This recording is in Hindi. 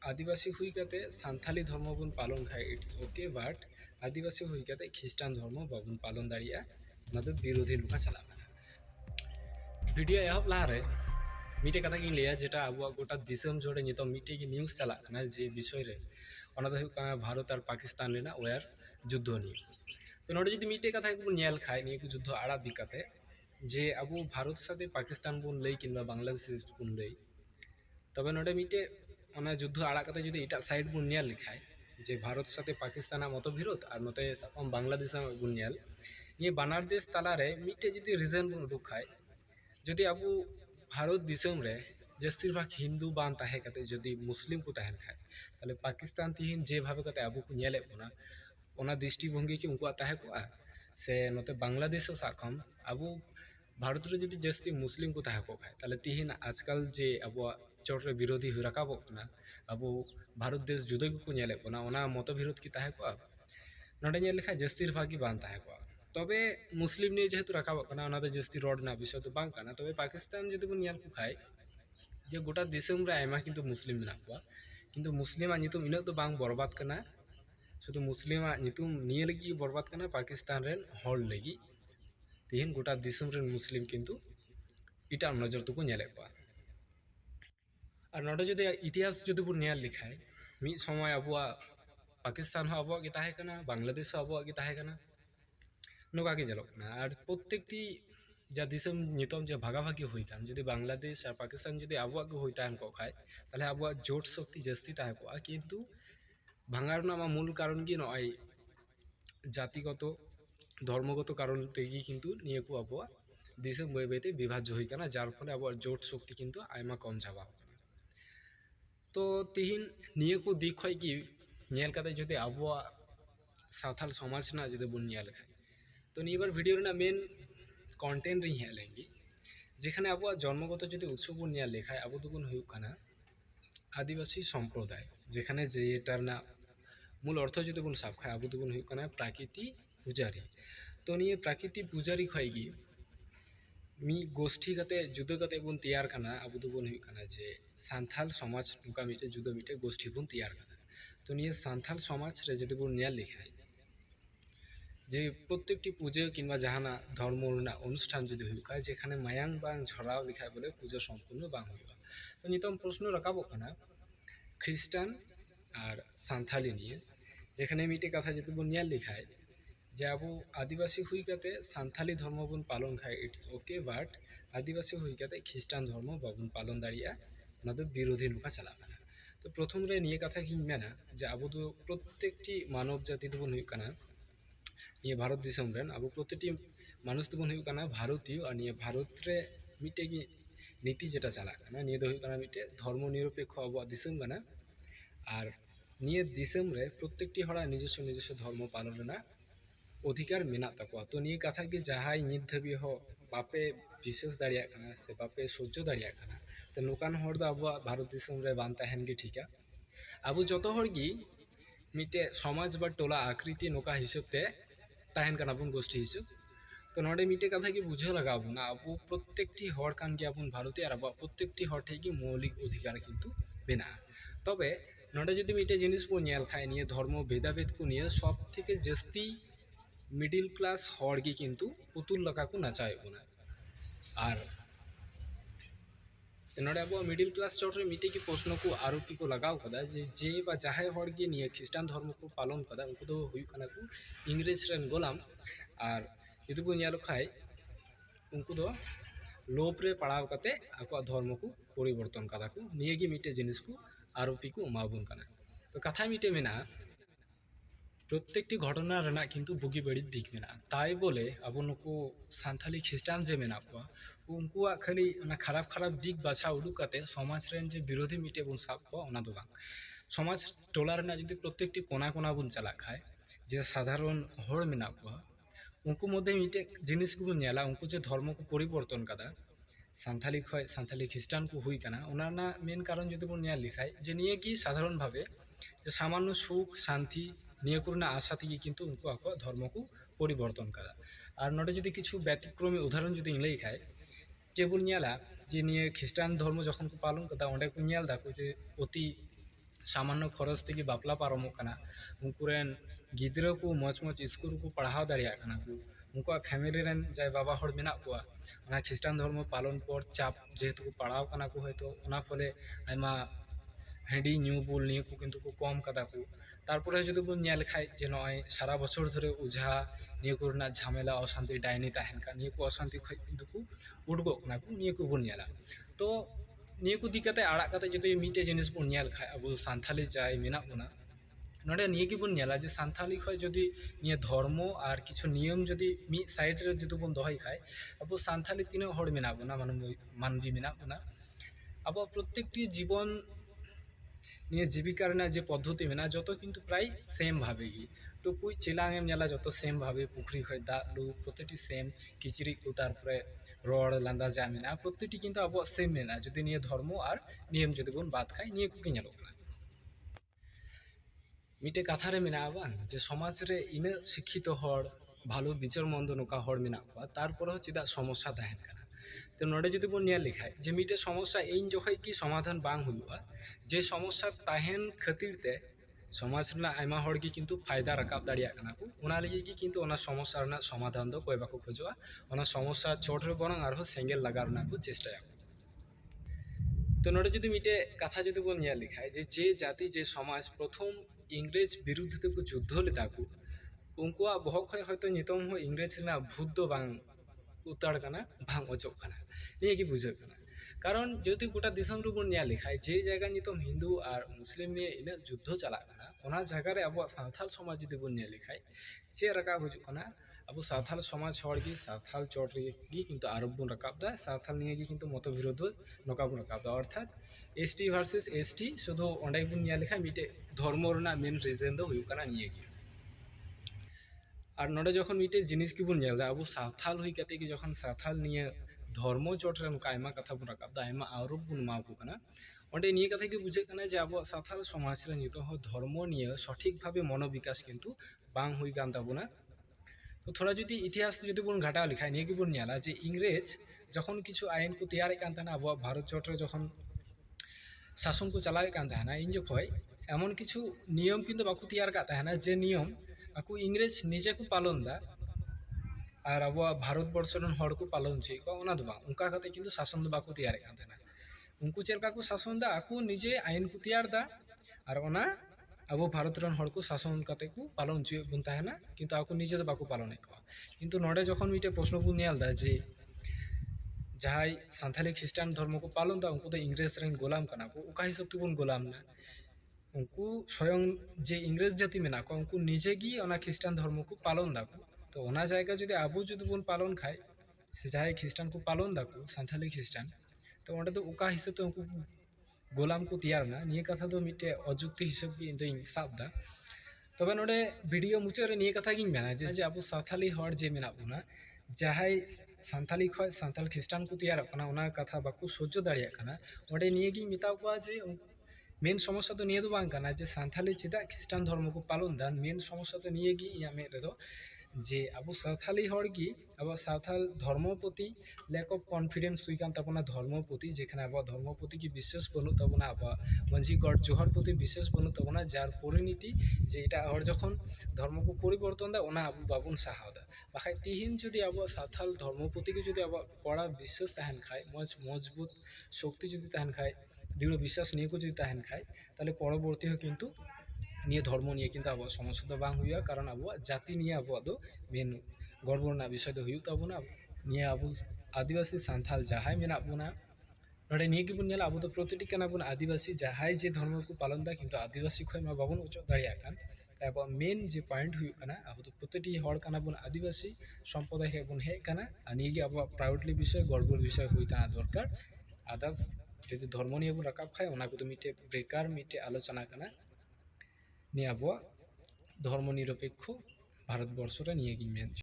आदिवासी हुई कते सान्थाली धर्म बन पालन खाए इट्स ओके बाट आदिवासी हुई कते ख्रिस्टान धर्म बाबन पालन दाड़िया विरोधी नुका चला वीडियो एहब लारे मीटे कथा की लिया जेटा अब गोटा दिसम जोड़े नितो मीटे की न्यूज़ चला जे विषय रे भारत और पाकिस्तान लेना ओयार युद्ध नहीं तो नोड़े जुदी मीटे कथा को नेल खाए निये को युद्ध आड़ा दिक्कते जे अब भारत साथे पाकिस्तान बन लई किंबा बांग्लादेश बन लई तबे नोड़े मीटे ओना युद्ध आड़ा कते जुदी एटा साइड बन नेल लिखाय जे भारत साथे पाकिस्तान मतविरोध और नते साकम बांग्लादेश बन नेल ये बानार देश तालारे मीटे जुदी रिजन बन उडुखाय जुदी अब भारत दिसम रे जस्ती भाग हिंदू बान ताहे कते जुदी मुस्लिम को ताहेन खाय ताले पाकिस्तान तिहिन जे भावे कते अब को नेले बोना ओना दृष्टिभंगी की उनको ताहे को से नते बांग्लादेश साकम अब भारत रे जुदी जस्ती मुस्लिम को ताहे को खाय ताले तिहिन आजकल जे अब चोटरे विरोधी हुई रकाबो कना अब भारत देश जुदा को नेले बोना ओना मतविरोध की ताहे को नोडे नेल लेखा जस्ती भागी बान ताहे को तबे मुस्लिम ने जेहेतु रकाबो कना ओना दो जस्ती रोड ना विषय तो बांग कना तबे पाकिस्तान जुदी बन नेल को खाय जे गोटा दिसम रे आयमा किंतु मुस्लिम मेना को किंतु मुस्लिम नितुम इना तो बांग बरबाद कना शुधु मुस्लिम नितुम निये लगी बरबाद कना पाकिस्तान रेन हॉल लगी तिहिन गोटा दिसम रेन मुस्लिम किंतु इटा नजर तो को नेले को और नोडे जुदी इतिहास जुदी बन नेल लिखाय मी समय अबुआ पाकिस्तान हो अबुआ के ताहे कना बांग्लादेश हो अबुआ के ताहे कना नोका के जलो कना और प्रत्येकटी जा दिसम नितम जे भागाभागी हुई कान जुदी बांग्लादेश और पाकिस्तान जुदी अबुआ के हुई ताहन को खाय ताले अबुआ जोट शक्ति जस्ती ताहे को किंतु भांगार ना मूल कारण की नय जातिगत धर्मगत कारण तेगी किंतु निये को अबुआ दिसम बय बयते विभाज्य हुई काना जार फले अबुआ जोट शक्ति किंतु आयमा कम जाबा तो तिहिन निये को दिख खय की नेल कते जुदी अबुआ सावथाल समाज ना जुदी बन नेल खाय तो निबार भिडियो रेना मेन कन्टेंट री हेज लेंगी जेखाने अब जन्मगत जो उत्सव बन नेल लेखाय अब दोबन हुई काना आदिवासी सम्प्रदाय जेखाने जेटार ना मूल अर्थ जो बन साब खाय अब दोबन हुई काना प्राकृति पुजारी तो निये प्राकृति पुजारी खयगी मी गोष्ठी कते जुदा कते बन तैयार काना अब दोबन हुई काना जे सान्थाल समाज नुका मिटे जुदा मिटे गोष्ठी बन तैयार काना तो निये सान्थाल समाज रे जो बन नेल लेखाय जे प्रत्येकटी पुजो किंबा जहाना धर्म अनुष्ठान जो हुआ जेखाने मायांग बांग झराव लिखाय बोले पुजो सम्पूर्ण बांग हुआ तो नितम प्रश्न रकाबो कना ख्रिस्टान और सान्थाली निये जेखाने मिटे कथा जो बन नेल लिखाय जे अब आदिवासी हुई कते सान्थाली धर्म बन पालन खाय इट्स ओके बाट आदिवासी हुई कते ख्रिस्टान धर्म बाबन पालन दाड़िया विरोधी नुका चला तो प्रथम रे निये कथा की मेना जे अब तो प्रत्येकटी मानव जाति बन हुई कना ये भारत दिसम रेन अब प्रत्येकटी मानुष बन हुई कना भारतीय और ये भारत रे मिटे की नीति जेटा चला कना निये दो हुई कना मिटे धर्मनिरपेक्ष अब दिसम कना और निये दिसम रे प्रत्येकटी हड़ा निजस्व निजस्व धर्म पालन रेना अधिकार मेना तको तो निये कथा की जहाई नित धाबी हो बापे विशेष दाड़िया कना से बापे सह्य दाड़िया कना तो नोकान हड़ दो अब भारत दिसम रे बान ताहेन गे ठीका अब जतो हड़ गी मिटे समाज बा टोला आकृति नोका हिसाब ते ताहेन कना बन गोष्ठी हिसाब तो नोडे मिटे कथा की बुझे लगा बना अब प्रत्येकटी हड़ कान के अपन भारतीय और अब प्रत्येकटी हड़ ठेक मौलिक अधिकार किंतु बेना तबे नोडे जुदी मिटे जिनिस बन नेल खाय निये धर्म भेदाभेद को निये सब थेके जस्ती मिडिल क्लास हड़ की किंतु पुतुल लका को नाचाय बना और नोडे अब मिडिल क्लास चोटरे मिटे की प्रश्न को आरोप की को लगाव कदा जे बा जहाय हड़ की निये ख्रिस्टान धर्म को पालन कदा उनको दो हुई कना को इंग्रेज रेन गोलाम और जुदी बो नेल खाय उनको दो लोभ रे पड़ाव कते आको धर्म को परिवर्तन कदा को निये गी मिटे जिनिस को आरोपी को एमाबन कना तो कथा मिटे मेना प्रत्येकटी घटना रेना किंतु बुगी बड़ी दिक मेना ताई बोले अब नुको सान्थाली ख्रिस्टान जे मेना को उनको खाली खराब खराब दिक बाछा उडुक कते समाज रेन जे विरोधी मिटे बन साब को ओना दो बांग समाज टोला रेना जुदी प्रत्येकटी कोना कोना बन चला खाय जे साधारण हड़ मेना को उनको मध्य मिटे जिनिस को नेला उनको जे धर्म को परिवर्तन कदा सान्थाली खय सान्थाली ख्रिस्टान को हुई कना ओना मेन कारण जुदी बन नेल लिखाय जे निये की साधारण भावे जे सामान्य सुख शांति निये करना आशा थी किंतु उनको आको धर्म को परिवर्तन करा और नोटे जुदी किछु व्यतिक्रमी उदाहरण जुदी लई खाय जे बन नेला जे निये ख्रिस्टान धर्म जखन को पालन कदा ओंडे को नेल दाको जे अति सामान्य खरच तेगे बापला पारमोग कना उनको रेन गिद्रा को मज मज स्कूल को पढ़ाव दाड़िया कना को उनको फैमिली रेन जाय बाबा हड़ मेना कोआ ओना ख्रिस्टान धर्म पालन पर चाप जेहेतु को पढ़ाव कना को हयतो ओना फले आयमा हांडी ᱧᱩ बुल निये को किन्तु को कम कदा को तारपरे जदि बन नेल खाय जे नय सारा बछर धरे ओझा निये को रना झमेला अशांति डायनी ताहेन का निये को अशांति खय किन्तु को उडगो कना को निये को बन नेला तो निये को दिकते आड़ा कते जदि मिटे जिनिस बन नेल खाय अब सान्थाली जाय मेना बोना नोडे निये की बन नेला जे सान्थाली खय जदि निये धर्म और किछु नियम जदि मी साइड रे जदि बन दहय खाय अब सान्थाली तिना हड़ मेना बोना मानबी मेना बोना अब प्रत्येकटी जीवन निये जीविकार जे पद्धति मेना जो किन्तु प्राय सेम भावे ही तो कोई चिलांगेम नेला जो सेम भावे पुखरी खय दा लु प्रत्येकटी सेम किचरी को तारपरे रड़ लांदा जा मेना प्रत्येकटी किन्तु अब सेम मेना जदि निये धर्म और नियम जदि बन बात खाय निये को नेलो कना मिटे कथा रे मेना बांग जे समाज रे इना शिक्षित हड़ भालो विचार मंद नोका हड़ मेना को तारपर चेदा समस्या ताहेन कना तो नोडे जदि बन नेल लेखाय जे मिटे समस्या इन जोखय की समाधान बांग हुआ जे समस्या ताहेन खातिर ते समाज रना आयमा हड़ की किन्तु फायदा राकाब दाड़िया कना को ओना लगी की किन्तु ओना समस्या रना समाधान दो कोय बाको खोजोआ ओना समस्या चोट रे बरং आरो सेंगेल लगा रना को चेष्टाया तो नोडे जदि मिटे कथा जदि बन नेल लेखाय जे जाति जे समाज प्रथम इंग्रेज विरुद्ध ते को युद्ध लेता को उनकुआ बहक खय हयतो नितम हो इंग्रेज रना भूत दो बांग उतार कना बांग अजो कना निये की बुझो कना कारण जदि गोटा दिसम रे बन नेल लेखाय जे जायगा नितम हिंदू और मुस्लिम ने इन युद्ध चला कना ओना जगह रे अब सावथाल समाज जदि बन नेल लेखाय चे राकाब हजो कना अब सावथाल समाज हड़ की सावथाल चोट रे की किन्तु आरोप बन राकाब दा सावथाल निये की किन्तु मत विरोध नोका बन राकाब दा अर्थात एसटी भार्सेस एसटी शुधु ओंडे बन नेल लेखाय मिटे धर्म रना मेन रिजन दो हुयु कना निये की और नोडे जखन मिटे जिनिस की बन नेल दा अब सावथाल हुई कते की जखन सावथाल निये धर्म चोट रे नोका आयमा कथा बन राकाब दा आयमा आरोप बन माव को कना ओंडे निये कथा की बुझे कना जे अब सावथाल समाज रे नितो हो धर्म निये सठिक भावे मनोविकास किन्तु बांग हुई कान ताबोना तो थोड़ा जदि इतिहास जदि बन घाटा लेखाय निये की बन नेला जे इंग्रेज जखन किछु आईन को तैयार कान ताना अब भारत चोट रे जखन शासन को चलावे कान ताना इन जखय एमन किछु नियम किन्तु बाको तैयार का ताना जे नियम आको इंग्रेज निजे को पालन दा और अब भारत वर्ष रन हड़ को पालन चे को ओना दो बा उनका कते किन्तु शासन दो बाको तैयार कान ताना उनको चेलका को शासन दा आको निजे आईन को तैयार दा और ओना अब भारत रन हड़ को शासन कते को पालन चे बुन ताहेना किन्तु आको निजे दो बाको पालन को किन्तु नोडे जखन मिटे प्रश्न को नेल दा जे जहाय सान्थाली ख्रिस्टान धर्म को पालन दा उनको तो इंग्रेज रेन गोलाम कना को उका हिसाब ते बन गोलाम ना उनको स्वयं जे इंग्रेज जाति मेना को उनको निजे गी ओना ख्रिस्टान धर्म को पालन दा को तो ओना जायगा जदि आबो जदि बन पालन खाय से जहाय ख्रिस्टान को पालन दा को सान्थाली ख्रिस्टान तो ओंडे तो उका हिसाब ते उनको गोलाम को तैयार ना निये कथा दो मिटे अजुक्ति हिसाब की इंदो साब दा तबे नोडे वीडियो मुचाद रे निये कथा गिन मेना जे आबो सावथाली हड़ जे मेना बोना जहाय सान्थाली खय सान्थाल ख्रिस्टान को तैयार कना ओना कथा बाको सह्य दाड़िया कना ओंडे निये गी मिता को जे मेन समस्या तो निये दो बांग कना जे सान्थाली चेदा ख्रिस्टान धर्म को पालन दा मेन समस्या तो निये गी इया में रे दो जे अब सावथाली हड़ की अब सावथाल धर्म प्रति लैक अफ कन्फिडेंस हुई कान ताबोना धर्म प्रति जेखाने अब धर्म प्रति की विशेष बनु ताबोना अब मंझी गढ़ जोहर प्रति विशेष बनु ताबोना जार परिणति जे एटा हड़ जखन धर्म को परिवर्तन दा ओना अब बाबुन साहा दा बाखाय तिहिन जदि अब सावथाल धर्म प्रति की जदि अब कड़ा विश्वास ताहेन खाय मजबूत शक्ति जदि ताहेन खाय दृढ़ विश्वास निये को जदि ताहेन खाय ताहले परवर्ती हो किन्तु निये धर्म निये किन्तु अब समस्या दो बांग हुआ कारण अब जाति निये अब दो मेन गर्व रना विषय दो हुयु ताबोना निये अब आदिवासी सान्थाल जहाय मेना बोना नोडे निये की बन नेला अब तो प्रतिटी कना बन आदिवासी जहाय जे धर्म को पालन दा किन्तु आदिवासी खय मा बाबन उचो दाड़िया कान अब मेन जे पॉइंट हुयु कना अब तो प्रतिटी हड़ कना बन आदिवासी सम्प्रदाय हे बन हे कना निये की अब प्राउडली विषय गर्वर विषय हुई ता दरकार आदार्स जदि धर्म निये बन राकाब खाय ओना को तो मिटे ब्रेकार मिटे आलोचना कना निये अब धर्म निरपेक्ष भारतवर्ष रे निये गी मेन